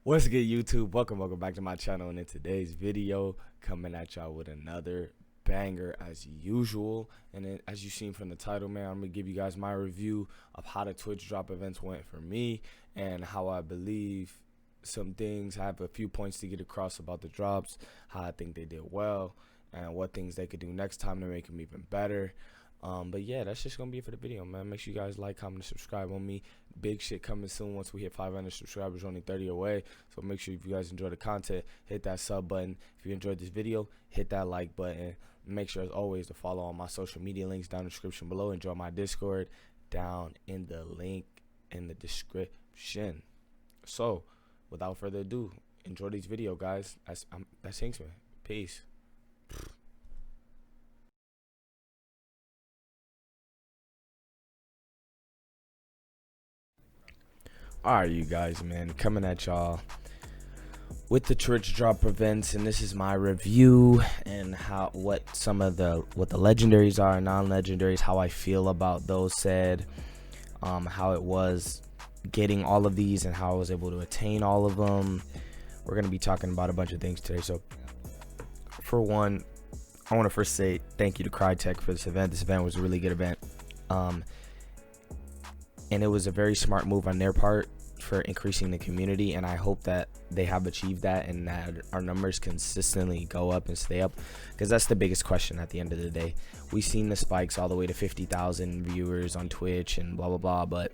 What's good, YouTube? Welcome back to my channel. And in today's video, coming at y'all with another banger as usual. And then, as you seen from the title, man, I'm gonna give you guys my review of how the Twitch drop events went for me and how I believe some things. I have a few points to get across about the drops, how I think they did well, and what things they could do next time to make them even better. But yeah, that's just gonna be it for the video, man. Make sure you guys like, comment, and subscribe on me. Big shit coming soon. Once we hit 500 subscribers, only 30 away. So make sure if you guys enjoy the content, hit that sub button. If you enjoyed this video, hit that like button. Make sure as always to follow all my social media links down in the description below. Enjoy my Discord down in the link in the description. So without further ado, enjoy this video, guys. That's Hinksman. Peace. Alright, you guys, man, coming at y'all with the Twitch drop events, and this is my review and what the legendaries are, non-legendaries, how I feel about those said, how it was getting all of these and how I was able to attain all of them. We're gonna be talking about a bunch of things today. So for one, I want to first say thank you to Crytek for this event. This event was a really good event, and it was a very smart move on their part for increasing the community, and I hope that they have achieved that and that our numbers consistently go up and stay up, because that's the biggest question at the end of the day. We've seen the spikes all the way to 50,000 viewers on Twitch and blah blah blah, but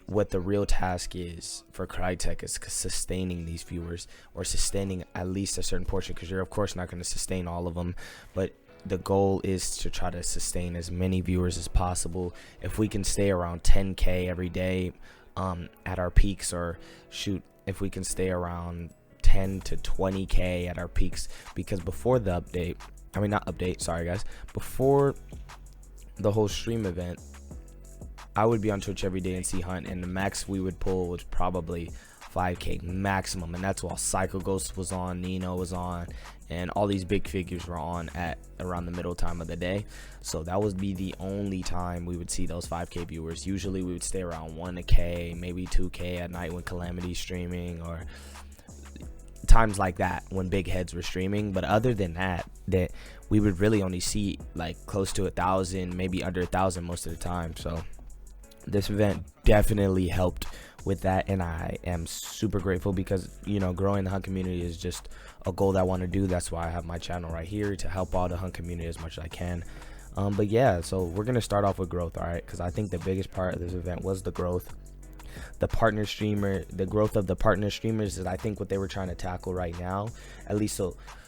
what the real task is for Crytek is sustaining these viewers, or sustaining at least a certain portion, because you're of course not going to sustain all of them, but the goal is to try to sustain as many viewers as possible. If we can stay around 10k every day at our peaks, or shoot, if we can stay around 10 to 20k at our peaks, because before the update, sorry guys, before the whole stream event, I would be on Twitch every day and see Hunt, and the max we would pull was probably 5k maximum, and that's while Psycho Ghost was on, Nino was on, and all these big figures were on at around the middle time of the day. So that would be the only time we would see those 5k viewers. Usually we would stay around 1k, maybe 2k at night when Calamity's streaming, or times like that when big heads were streaming. But other than that, we would really only see like close to 1,000, maybe under 1,000 most of the time. So this event definitely helped with that, and I am super grateful, because growing the Hunt community is just a goal that I want to do. That's why I have my channel right here, to help all the Hunt community as much as I can. But yeah, so we're gonna start off with growth, all right, because I think the biggest part of this event was the growth. The growth of the partner streamers is, I think, what they were trying to tackle right now, at least.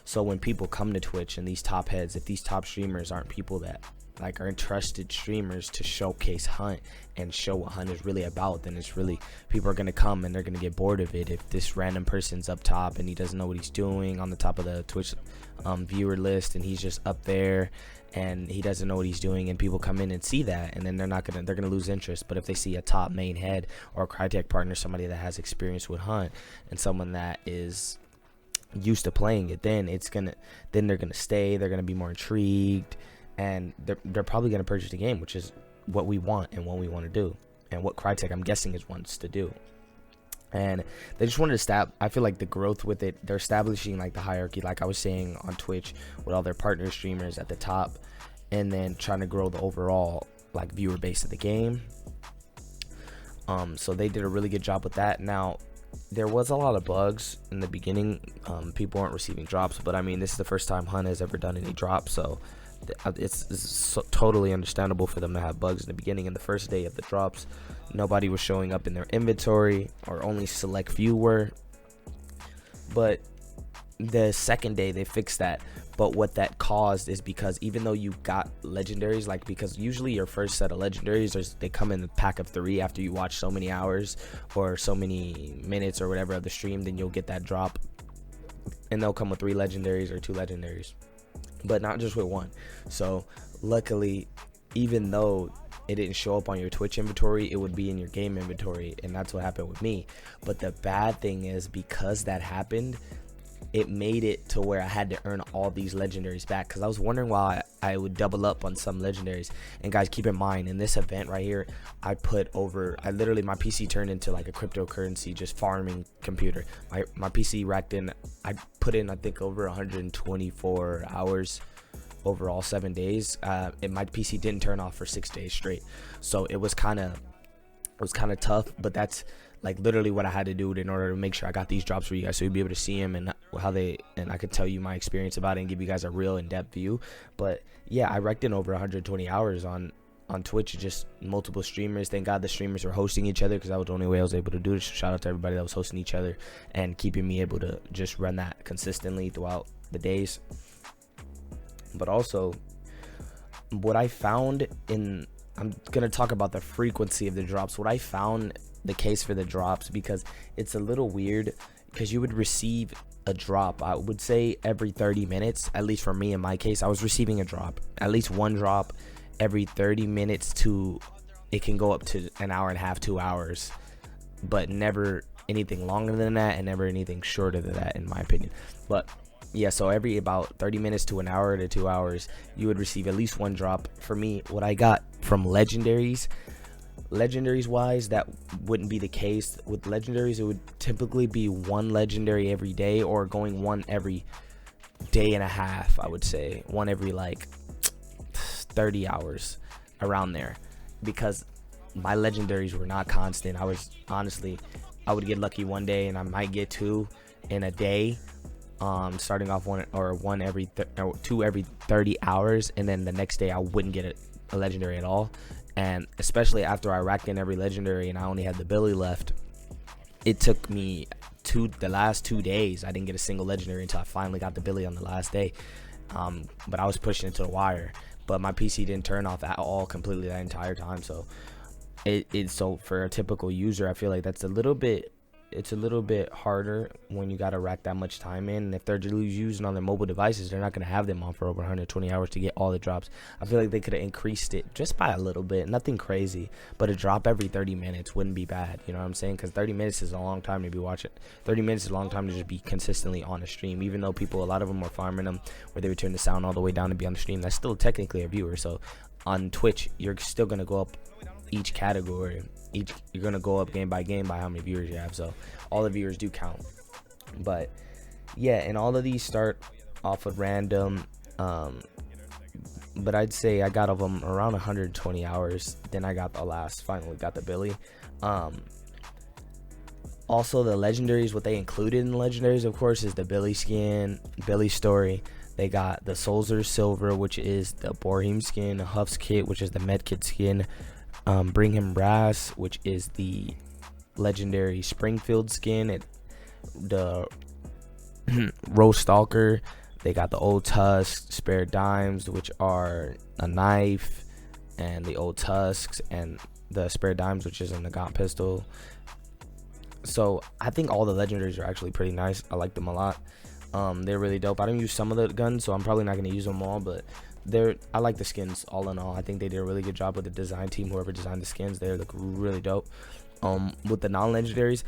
So when people come to Twitch and these top heads, if these top streamers aren't people that are trusted streamers to showcase Hunt and show what Hunt is really about, then it's really, people are going to come and they're going to get bored of it. If this random person's up top and he doesn't know what he's doing on the top of the Twitch viewer list, and he's just up there and he doesn't know what he's doing, and people come in and see that, and then they're gonna lose interest. But if they see a top main head or a Crytek partner, somebody that has experience with Hunt and someone that is used to playing it, then they're gonna stay, they're gonna be more intrigued, and they're probably going to purchase the game, which is what we want and what we want to do, and what Crytek, I'm guessing, wants to do. And they just wanted to I feel like the growth with it, they're establishing like the hierarchy, like I was saying, on Twitch with all their partner streamers at the top, and then trying to grow the overall like viewer base of the game. So they did a really good job with that. Now, there was a lot of bugs in the beginning. People weren't receiving drops, but I mean, this is the first time Hunt has ever done any drops, so it's totally understandable for them to have bugs in the beginning. In the first day of the drops, nobody was showing up in their inventory, or only select few were. But the second day they fixed that. But what that caused is, because even though you got legendaries, because usually your first set of legendaries, they come in a pack of 3 after you watch so many hours or so many minutes or whatever of the stream, then you'll get that drop, and they'll come with 3 legendaries or 2 legendaries, but not just with 1. So luckily, even though it didn't show up on your Twitch inventory, it would be in your game inventory, and that's what happened with me. But the bad thing is, because that happened, it made it to where I had to earn all these legendaries back, because I was wondering why I would double up on some legendaries. And guys, keep in mind, in this event right here, I literally, my PC turned into like a cryptocurrency, just farming computer. My PC racked in, I put in, I think, over 124 hours over all 7 days, and my PC didn't turn off for 6 days straight. So it was kind of tough, but that's like literally what I had to do in order to make sure I got these drops for you guys, so you'd be able to see them and I could tell you my experience about it and give you guys a real in-depth view. But yeah, I wrecked in over 120 hours on Twitch, just multiple streamers. Thank God the streamers were hosting each other, because that was the only way I was able to do it. Shout out to everybody that was hosting each other and keeping me able to just run that consistently throughout the days. But also, what I found I'm gonna talk about the frequency of the drops. What I found the case for the drops, because it's a little weird, because you would receive a drop, I would say, every 30 minutes. At least for me, in my case, I was receiving a drop, at least one drop every 30 minutes to, it can go up to an hour and a half, 2 hours, but never anything longer than that, and never anything shorter than that, in my opinion. But yeah, so every about 30 minutes to an hour to 2 hours, you would receive at least one drop. For me, what I got from legendaries wise, that wouldn't be the case. With legendaries, it would typically be one legendary every day, or going one every day and a half. I would say one every like 30 hours, around there, because my legendaries were not constant. I would get lucky one day and I might get two in a day, starting off two every 30 hours, and then the next day I wouldn't get a legendary at all. And especially after I racked in every legendary and I only had the Billy left, it took me the last 2 days. I didn't get a single legendary until I finally got the Billy on the last day. But I was pushing it to the wire. But my PC didn't turn off at all completely that entire time. So so for a typical user, I feel like it's a little bit harder when you gotta rack that much time in. And if they're using on their mobile devices, they're not gonna have them on for over 120 hours to get all the drops. I feel like they could have increased it just by a little bit, nothing crazy, but a drop every 30 minutes wouldn't be bad. You know what I'm saying? Because 30 minutes is a long time to be watching. 30 minutes is a long time to just be consistently on a stream. Even though a lot of them were farming them, where they would turn the sound all the way down to be on the stream, that's still technically a viewer. So on Twitch, you're still gonna go up each category. You're gonna go up game by game by how many viewers you have, so all the viewers do count. But yeah, and all of these start off with random, but I'd say I got of them around 120 hours. Then I got finally got the Billy. Also the legendaries, what they included in the legendaries, of course, is the Billy skin, Billy story. They got the Soldier Silver, which is the Borheim skin, Huff's kit, which is the Medkit skin, Bring Him Brass, which is the legendary Springfield skin, the Rose Stalker. They got the Old Tusks, Spare Dimes, which are a knife, and the Old Tusks, and the Spare Dimes, which is a Nagant pistol. So I think all the legendaries are actually pretty nice. I like them a lot. They're really dope. I don't use some of the guns, so I'm probably not going to use them all, but I like the skins all in all. I think they did a really good job with the design team. Whoever designed the skins, they look really dope. With the non-legendaries,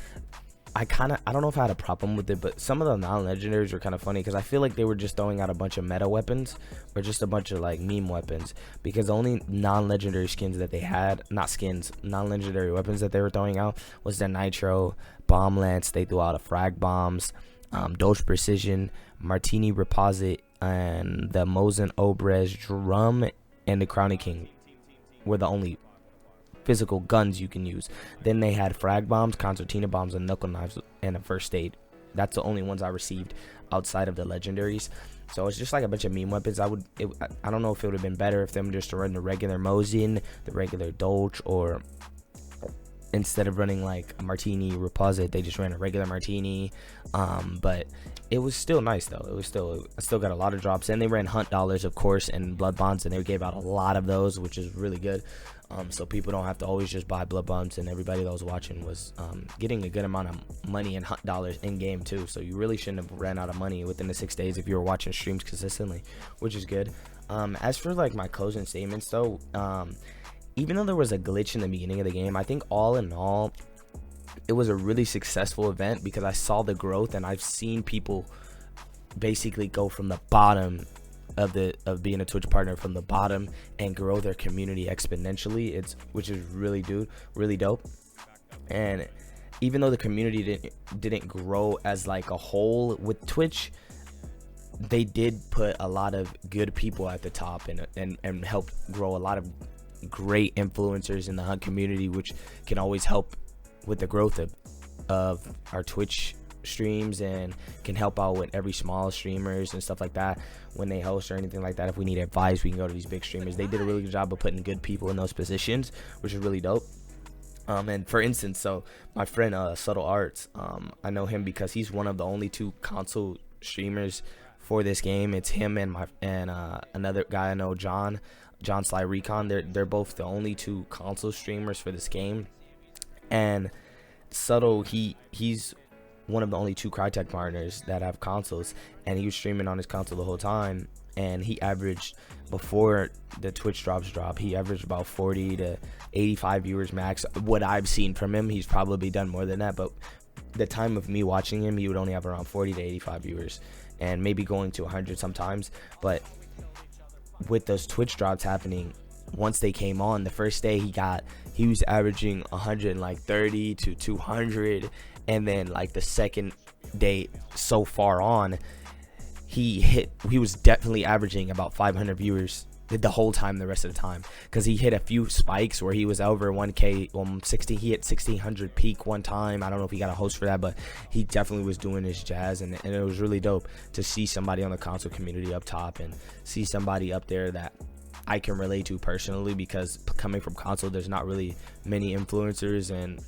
I don't know if I had a problem with it, but some of the non-legendaries were kind of funny, because I feel like they were just throwing out a bunch of meta weapons, or just a bunch of like meme weapons, because the only non-legendary skins that they had, non-legendary weapons that they were throwing out was the Nitro, Bomb Lance. They threw out a Frag Bombs, Doge Precision, Martini Reposit, and the Mosin Obrez Drum, and the Crowny King were the only physical guns you can use. Then they had Frag Bombs, Concertina Bombs, and Knuckle Knives, and a First Aid. That's the only ones I received outside of the legendaries. So it's just like a bunch of meme weapons. I don't know if it would have been better if them just run the regular Mosin, the regular Dolch, or instead of running like a Martini Reposit, they just ran a regular Martini. But it was still nice though. I still got a lot of drops, and they ran Hunt Dollars, of course, and Blood Bonds, and they gave out a lot of those, which is really good. So people don't have to always just buy Blood Bonds, and everybody that was watching was getting a good amount of money and Hunt Dollars in game too. So you really shouldn't have ran out of money within the 6 days if you were watching streams consistently, which is good. As for like my closing statements though, even though there was a glitch in the beginning of the game, I think all in all, it was a really successful event, because I saw the growth, and I've seen people basically go from the bottom of being a Twitch partner, from the bottom, and grow their community exponentially. Which is really dope. And even though the community didn't grow as like a whole with Twitch, they did put a lot of good people at the top and help grow a lot of great influencers in the hunt community, which can always help with the growth of our Twitch streams, and can help out with every small streamers and stuff like that when they host or anything like that. If we need advice, we can go to these big streamers. They did a really good job of putting good people in those positions, which is really dope. And for instance, so my friend Subtle Arts, I know him because he's one of the only 2 console streamers for this game. It's him and another guy I know, John Sly Recon. They're both the only 2 console streamers for this game. And Subtle, he's one of the only 2 Crytek partners that have consoles, and he was streaming on his console the whole time. And he averaged, before the Twitch drops, he averaged about 40 to 85 viewers max. What I've seen from him, he's probably done more than that, but the time of me watching him, he would only have around 40 to 85 viewers, and maybe going to 100 sometimes. But with those Twitch drops happening, once they came on, the first day he was averaging 130 to 200, and then like the second day so far on, he was definitely averaging about 500 viewers the whole time, the rest of the time, because he hit a few spikes where he was over 1k 60. He hit 1600 peak one time. I don't know if he got a host for that, but he definitely was doing his jazz, and it was really dope to see somebody on the console community up top, and see somebody up there that I can relate to personally, because coming from console, there's not really many influencers and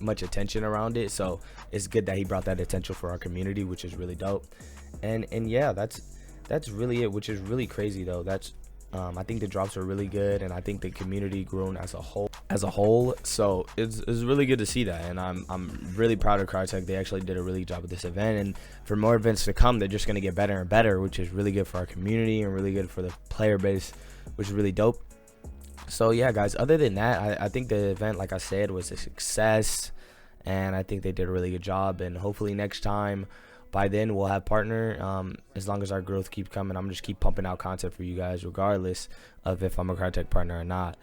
much attention around it. So it's good that he brought that attention for our community, which is really dope. And yeah, that's really it, which is really crazy though. That's I think the drops are really good, and I think the community grown as a whole. So it's really good to see that, and I'm really proud of Crytek. They actually did a really good job with this event, and for more events to come, they're just going to get better and better, which is really good for our community and really good for the player base, which is really dope. So yeah, guys, other than that, I think the event, like I said, was a success, and I think they did a really good job. And hopefully next time, by then, we'll have partner. As long as our growth keeps coming, I'm just keep pumping out content for you guys, regardless of if I'm a Crytek partner or not.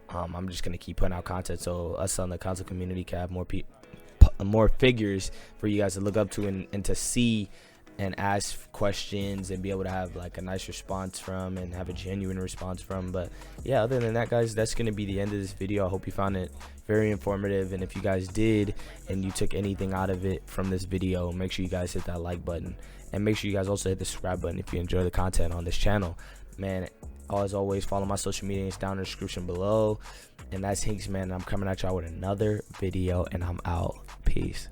I'm just gonna keep putting out content, so us on the console community can have more figures for you guys to look up to, and to see and ask questions and be able to have like a nice response from, and have a genuine response from. But yeah, other than that, guys, that's gonna be the end of this video. I hope you found it very informative, and if you guys did and you took anything out of it from this video, make sure you guys hit that like button, and make sure you guys also hit the subscribe button if you enjoy the content on this channel. Man, as always, follow my social media, it's down in the description below. And that's Hinks, man, and I'm coming at y'all with another video, and I'm out. Peace.